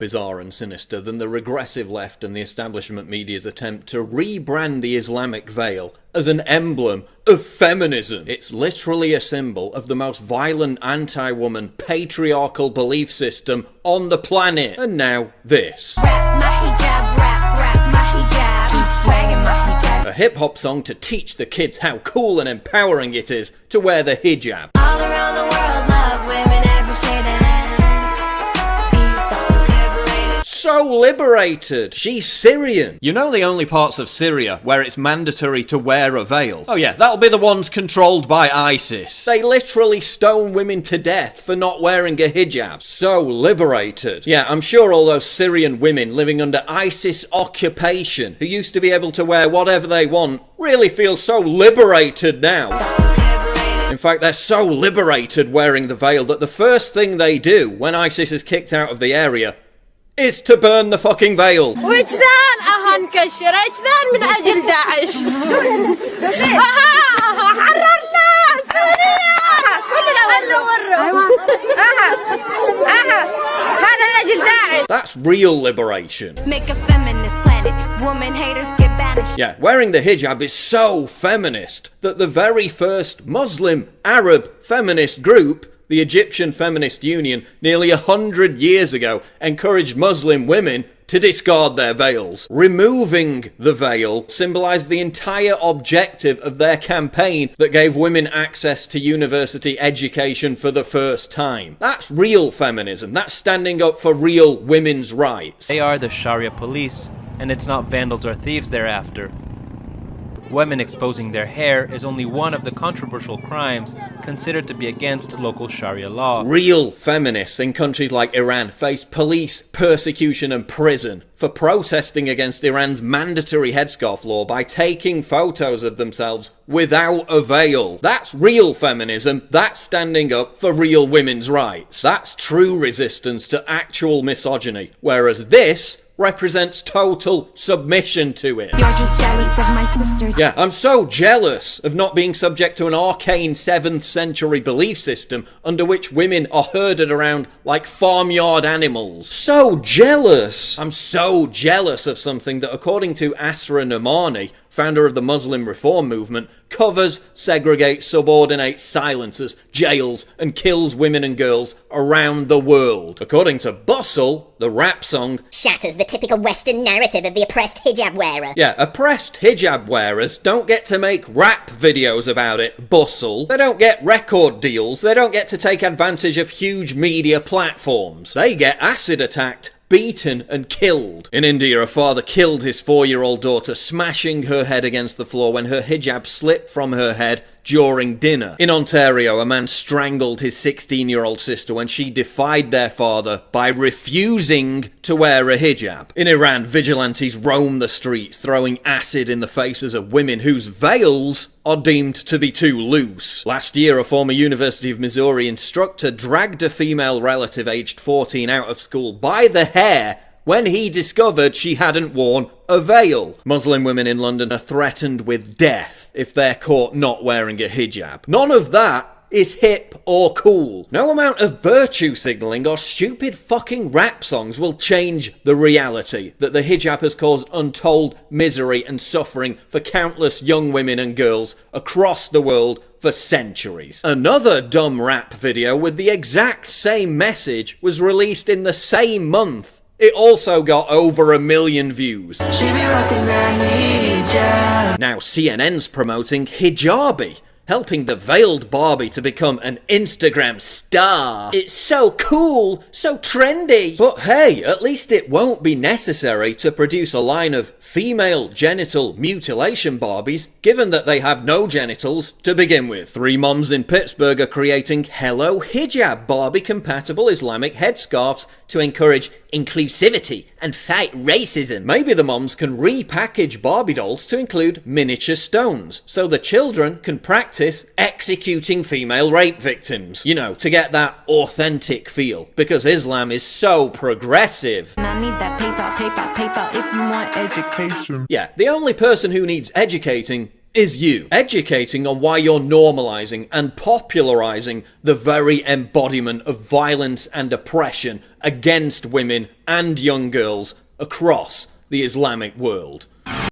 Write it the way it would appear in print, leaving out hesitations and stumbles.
bizarre and sinister than the regressive left and the establishment media's attempt to rebrand the Islamic veil as an emblem of feminism. It's literally a symbol of the most violent anti-woman patriarchal belief system on the planet. And now this. Rap my hijab, rap my hijab. Keep flagging my hijab. A hip-hop song to teach the kids how cool and empowering it is to wear the hijab. All around the world, love women every shade and be so liberated. So liberated. She's Syrian. You know the only parts of Syria where it's mandatory to wear a veil? Oh yeah, that'll be the ones controlled by ISIS. They literally stone women to death for not wearing a hijab. So liberated. Yeah, I'm sure all those Syrian women living under ISIS occupation who used to be able to wear whatever they want really feel so liberated now. In fact, they're so liberated wearing the veil that the first thing they do when ISIS is kicked out of the area is to burn the fucking veil. وجدان هنكشر وجدان من أجل داعش حررنا سوريا هذا من أجل داعش. That's real liberation. Make a feminist planet. Woman haters get banished. Yeah, wearing the hijab is so feminist that the very first Muslim Arab feminist group, the Egyptian Feminist Union, nearly 100 years ago, encouraged Muslim women to discard their veils. Removing the veil symbolised the entire objective of their campaign that gave women access to university education for the first time. That's real feminism. That's standing up for real women's rights. They are the Sharia police, and it's not vandals or thieves they're after. Women exposing their hair is only one of the controversial crimes considered to be against local Sharia law. Real feminists in countries like Iran face police persecution and prison for protesting against Iran's mandatory headscarf law by taking photos of themselves without a veil. That's real feminism. That's standing up for real women's rights. That's true resistance to actual misogyny. Whereas this represents total submission to it. You're just jealous of my sisters. Yeah, I'm so jealous of not being subject to an arcane 7th century belief system under which women are herded around like farmyard animals. So jealous! I'm so jealous of something that, according to Asra Nomani, founder of the Muslim Reform Movement, covers, segregates, subordinates, silences, jails, and kills women and girls around the world. According to Bustle, the rap song shatters the typical Western narrative of the oppressed hijab wearer. Yeah, oppressed hijab wearers don't get to make rap videos about it, Bustle. They don't get record deals. They don't get to take advantage of huge media platforms. They get acid attacked, beaten and killed. In India, a father killed his 4-year-old daughter, smashing her head against the floor when her hijab slipped from her head during dinner. In Ontario, a man strangled his 16-year-old sister when she defied their father by refusing to wear a hijab. In Iran, vigilantes roam the streets, throwing acid in the faces of women whose veils are deemed to be too loose. Last year, a former University of Missouri instructor dragged a female relative aged 14 out of school by the hair when he discovered she hadn't worn a veil. Muslim women in London are threatened with death if they're caught not wearing a hijab. None of that is hip or cool. No amount of virtue signalling or stupid fucking rap songs will change the reality that the hijab has caused untold misery and suffering for countless young women and girls across the world for centuries. Another dumb rap video with the exact same message was released in the same month. It also got over 1 million views. She be rocking that hijab. Now CNN's promoting Hijabi, helping the veiled Barbie to become an Instagram star. It's so cool, so trendy. But hey, at least it won't be necessary to produce a line of female genital mutilation Barbies, given that they have no genitals to begin with. 3 moms in Pittsburgh are creating Hello Hijab Barbie-compatible Islamic headscarves to encourage inclusivity and fight racism. Maybe the moms can repackage Barbie dolls to include miniature stones, so the children can practice executing female rape victims. You know, to get that authentic feel, because Islam is so progressive. I need that paper if you want education. Yeah, the only person who needs educating is you. Educating on why you're normalising and popularising the very embodiment of violence and oppression against women and young girls across the Islamic world.